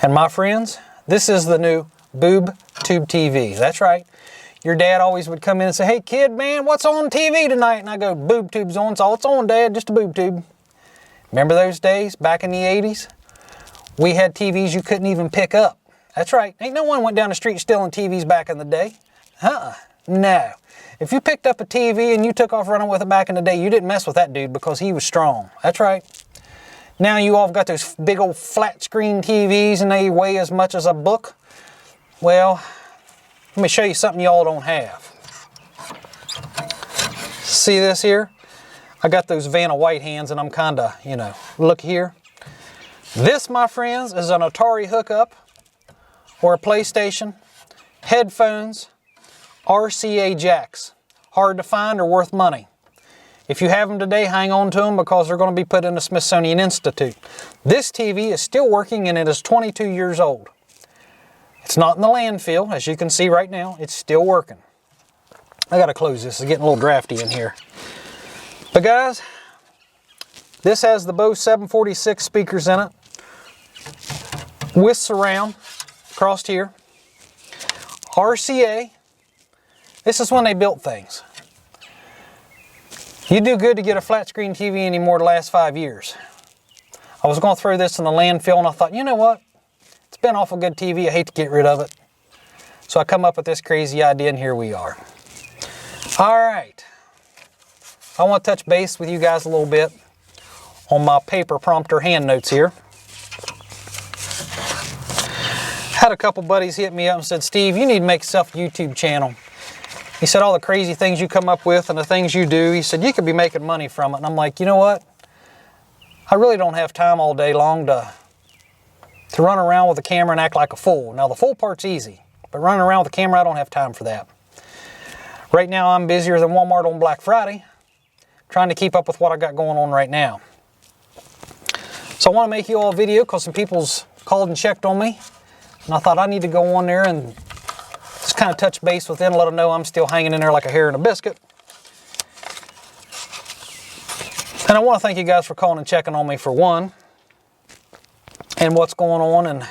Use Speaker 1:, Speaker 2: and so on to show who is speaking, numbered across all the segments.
Speaker 1: And my friends, this is the new BoobTube TV. That's right. Your dad always would come in and say, "Hey kid, man, what's on TV tonight?" And I go, "BoobTube's on." "It's all it's on, Dad, just a BoobTube." Remember those days back in the 80s? We had TVs you couldn't even pick up. That's right. Ain't no one went down the street stealing TVs back in the day. No. If you picked up a TV and you took off running with it back in the day, you didn't mess with that dude because he was strong. That's right. Now you all have got those big old flat screen TVs and they weigh as much as a book. Well, let me show you something y'all don't have. See this here? I got those Vanna White hands and I'm kinda, look here. This, my friends, is an Atari hookup or a PlayStation, headphones, RCA jacks. Hard to find or worth money. If you have them today, hang on to them because they're going to be put in the Smithsonian Institute. This TV is still working and it is 22 years old. It's not in the landfill, as you can see right now. It's still working. I got to close this. It's getting a little drafty in here. But guys, this has the Bose 746 speakers in it with surround across here. RCA. This is when they built things. You do good to get a flat screen TV anymore the last 5 years. I was going to throw this in the landfill and I thought, you know what? It's been awful good TV. I hate to get rid of it. So I come up with this crazy idea and here we are. All right. I want to touch base with you guys a little bit on my paper prompter hand notes here. Had a couple buddies hit me up and said, "Steve, you need to make yourself a YouTube channel." He said, "All the crazy things you come up with and the things you do," he said, "you could be making money from it." And I'm like, you know what? I really don't have time all day long to run around with a camera and act like a fool. Now, the fool part's easy, but running around with a camera, I don't have time for that. Right now, I'm busier than Walmart on Black Friday, trying to keep up with what I got going on right now. So I want to make you all a video because some people's called and checked on me, and I thought I need to go on there and just kind of touch base with them and let them know I'm still hanging in there like a hair in a biscuit. And I want to thank you guys for calling and checking on me for one, and what's going on in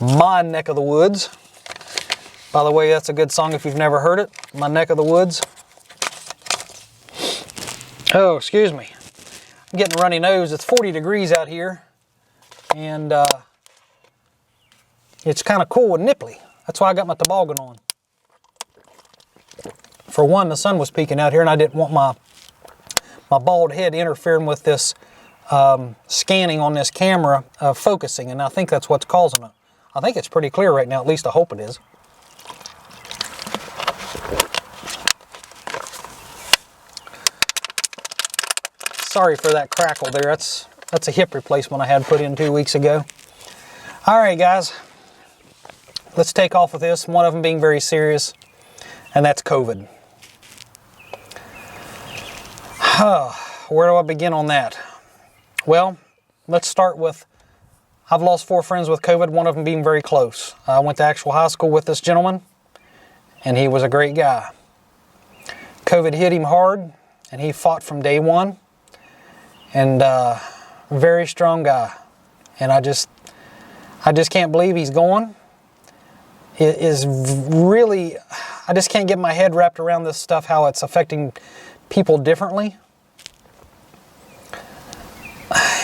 Speaker 1: my neck of the woods. By the way, that's a good song if you've never heard it, My Neck of the Woods. Oh, excuse me. I'm getting a runny nose. It's 40 degrees out here, and it's kind of cool and nipply. That's why I got my toboggan on. For one, the sun was peeking out here and I didn't want my bald head interfering with this scanning on this camera focusing, and I think that's what's causing it. I think it's pretty clear right now, at least I hope it is. Sorry for that crackle there. That's a hip replacement I had put in 2 weeks ago. All right, guys. Let's take off with this, one of them being very serious, and that's COVID. Where do I begin on that? Well, let's start with, I've lost 4 friends with COVID, one of them being very close. I went to actual high school with this gentleman, and he was a great guy. COVID hit him hard, and he fought from day one, and very strong guy. And I just can't believe he's gone. It is really, I just can't get my head wrapped around this stuff, how it's affecting people differently.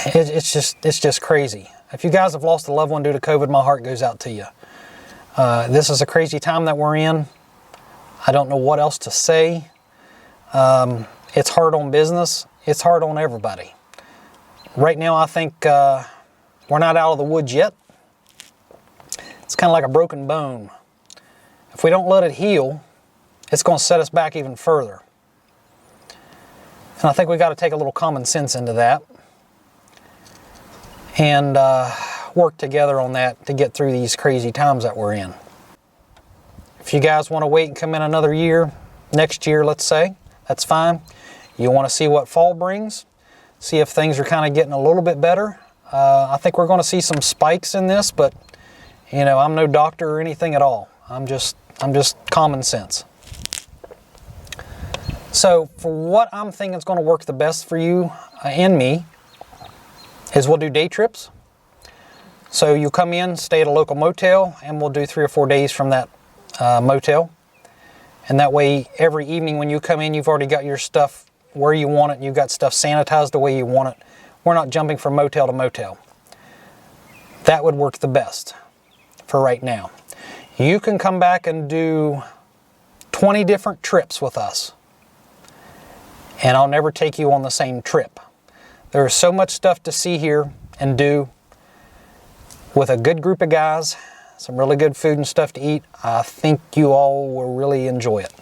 Speaker 1: It's just crazy. If you guys have lost a loved one due to COVID, my heart goes out to you. This is a crazy time that we're in. I don't know what else to say. It's hard on business. It's hard on everybody. Right now, I think we're not out of the woods yet. It's kind of like a broken bone. If we don't let it heal, it's going to set us back even further. And I think we've got to take a little common sense into that and work together on that to get through these crazy times that we're in. If you guys want to wait and come in another year, next year, let's say, that's fine. You want to see what fall brings, see if things are kind of getting a little bit better. I think we're going to see some spikes in this, but you know, I'm no doctor or anything at all. I'm just common sense. So for what I'm thinking is going to work the best for you and me is we'll do day trips. So you come in, stay at a local motel, and we'll do 3 or 4 days from that motel. And that way, every evening when you come in, you've already got your stuff where you want it, and you've got stuff sanitized the way you want it. We're not jumping from motel to motel. That would work the best for right now. You can come back and do 20 different trips with us, and I'll never take you on the same trip. There's so much stuff to see here and do with a good group of guys, some really good food and stuff to eat. I think you all will really enjoy it.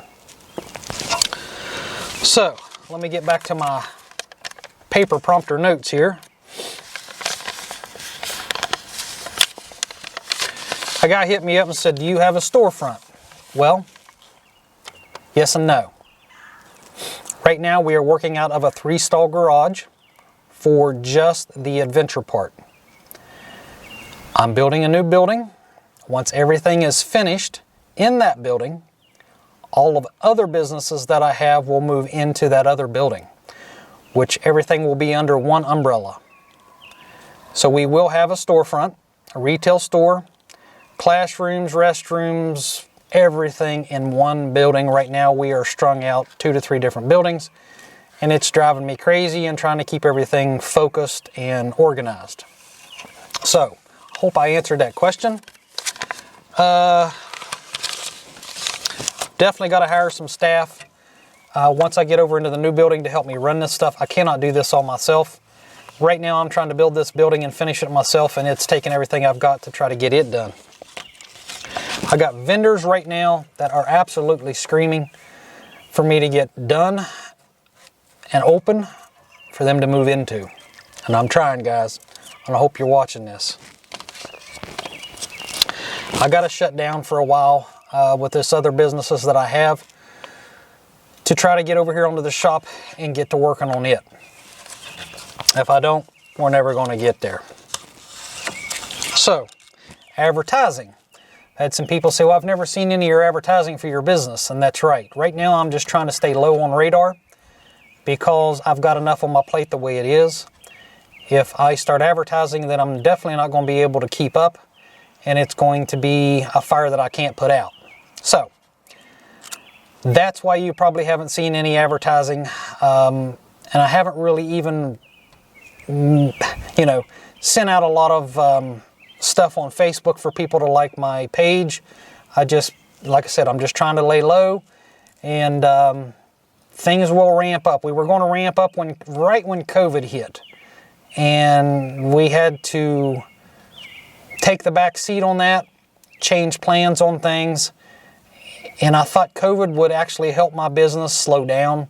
Speaker 1: So, let me get back to my paper prompter notes here. A guy hit me up and said, "Do you have a storefront?" Well, yes and no. Right now we are working out of a 3-stall garage for just the adventure part. I'm building a new building. Once everything is finished in that building, all of other businesses that I have will move into that other building, which everything will be under one umbrella. So we will have a storefront, a retail store, classrooms, restrooms, everything in one building. Right now we are strung out 2 to 3 different buildings, and it's driving me crazy and trying to keep everything focused and organized. So, hope I answered that question. Definitely got to hire some staff once I get over into the new building to help me run this stuff. I cannot do this all myself. Right now I'm trying to build this building and finish it myself, and it's taking everything I've got to try to get it done. I got vendors right now that are absolutely screaming for me to get done and open for them to move into. And I'm trying, guys, and I hope you're watching this. I got to shut down for a while with this other businesses that I have to try to get over here onto the shop and get to working on it. If I don't, we're never going to get there. So, advertising. I had some people say, "Well, I've never seen any of your advertising for your business," and that's right. Right now I'm just trying to stay low on radar because I've got enough on my plate the way it is. If I start advertising, then I'm definitely not going to be able to keep up, and it's going to be a fire that I can't put out. So, that's why you probably haven't seen any advertising, and I haven't really even, sent out a lot of stuff on Facebook for people to like my page. Like I said, I'm just trying to lay low, and things will ramp up. We were going to ramp up right when COVID hit, and we had to take the back seat on that, change plans on things, and I thought COVID would actually help my business slow down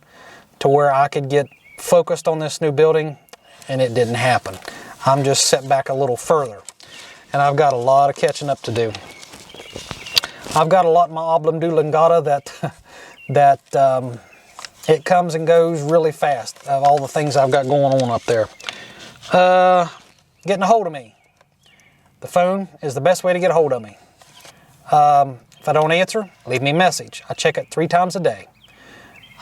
Speaker 1: to where I could get focused on this new building, and it didn't happen. I'm just set back a little further, and I've got a lot of catching up to do. I've got a lot in my oblongata that it comes and goes really fast of all the things I've got going on up there. Getting a hold of me. The phone is the best way to get a hold of me. If I don't answer, leave me a message. I check it 3 times a day.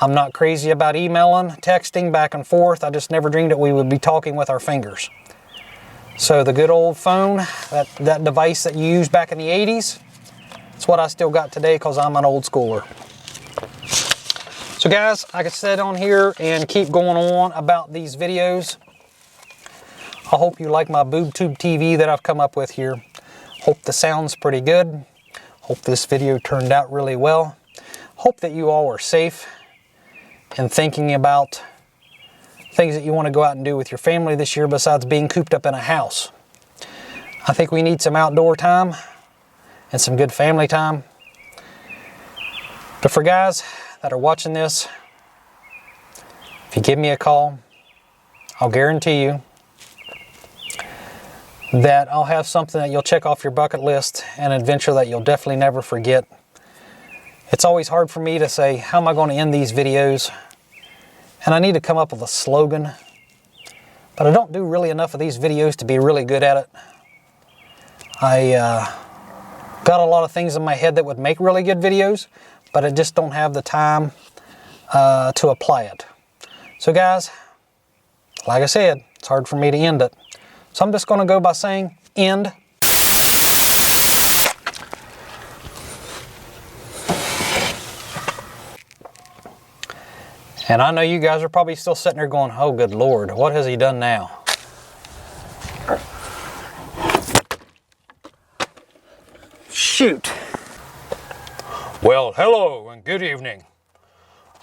Speaker 1: I'm not crazy about emailing, texting back and forth. I just never dreamed that we would be talking with our fingers. So the good old phone, that device that you used back in the 80s, it's what I still got today because I'm an old schooler. So guys, I could sit on here and keep going on about these videos. I hope you like my BoobTube TV that I've come up with here. Hope the sound's pretty good. Hope this video turned out really well. Hope that you all are safe and thinking about things that you want to go out and do with your family this year besides being cooped up in a house. I think we need some outdoor time and some good family time. But for guys that are watching this, if you give me a call, I'll guarantee you that I'll have something that you'll check off your bucket list, an adventure that you'll definitely never forget. It's always hard for me to say, how am I going to end these videos? And I need to come up with a slogan, but I don't do really enough of these videos to be really good at it. I got a lot of things in my head that would make really good videos, but I just don't have the time to apply it. So guys, like I said, it's hard for me to end it. So I'm just going to go by saying end And I know you guys are probably still sitting there going, oh, good Lord, what has he done now? Shoot.
Speaker 2: Well, hello and good evening.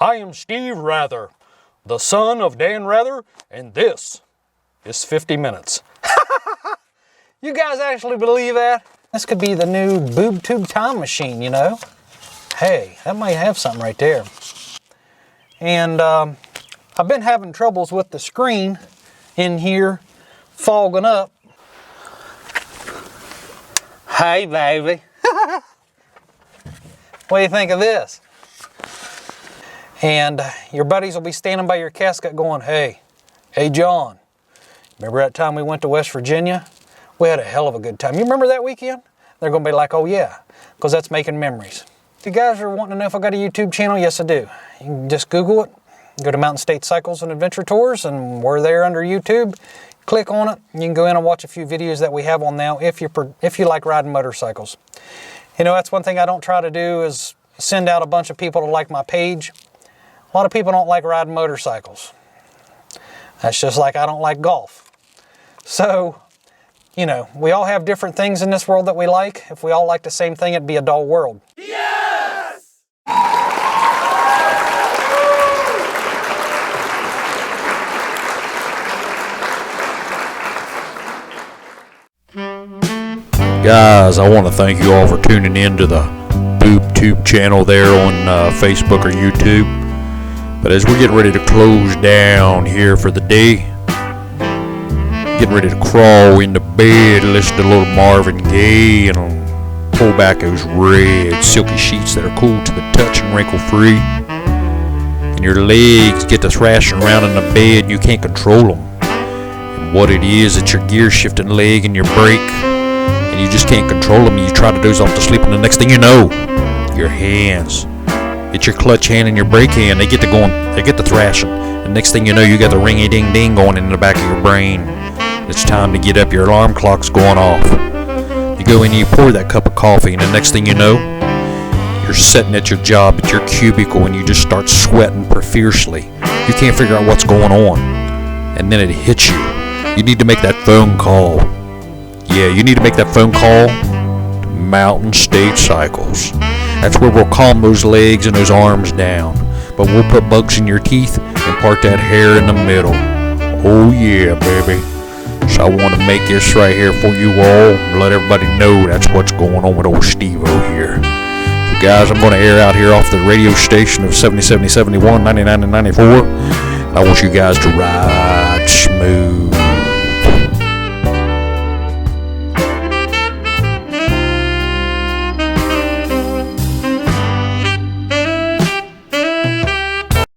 Speaker 2: I am Steve Rather, the son of Dan Rather, and this is 50 Minutes.
Speaker 1: You guys actually believe that? This could be the new BoobTube time machine, you know? Hey, that might have something right there. And I've been having troubles with the screen in here fogging up. Hey, baby. What do you think of this? And your buddies will be standing by your casket going, hey John, remember that time we went to West Virginia? We had a hell of a good time. You remember that weekend? They're going to be like, oh yeah, because that's making memories. If you guys are wanting to know if I got a YouTube channel, yes I do. You can just Google it, go to Mountain State Cycles and Adventure Tours, and we're there under YouTube. Click on it, and you can go in and watch a few videos that we have on now if you like riding motorcycles. You know, that's one thing I don't try to do is send out a bunch of people to like my page. A lot of people don't like riding motorcycles. That's just like I don't like golf. So, you know, we all have different things in this world that we like. If we all like the same thing, it'd be a dull world.
Speaker 2: Yes! Guys, I want to thank you all for tuning in to the BoobTube channel there on Facebook or YouTube. But as we're getting ready to close down here for the day, getting ready to crawl into bed, listen to a little Marvin Gaye and pull back those red silky sheets that are cool to the touch and wrinkle free. And your legs get to thrashing around in the bed and you can't control them. And what it is, it's your gear shifting leg and your brake, and you just can't control them. You try to doze off to sleep, and the next thing you know, your hands, it's your clutch hand and your brake hand, they get to going, they get to thrashing. And next thing you know, you got the ringy ding ding going in the back of your brain. It's time to get up, your alarm clock's going off. You go in and you pour that cup of coffee, and the next thing you know, you're sitting at your job, at your cubicle, and you just start sweating profusely. You can't figure out what's going on. And then it hits you. You need to make that phone call. Yeah, you need to make that phone call to Mountain State Cycles. That's where we'll calm those legs and those arms down. But we'll put bugs in your teeth and part that hair in the middle. Oh yeah, baby. So I want to make this right here for you all and let everybody know that's what's going on with old Steve-O here. So guys, I'm going to air out here off the radio station of 70, 70, 71, 99, and 94. And I want you guys to ride smooth.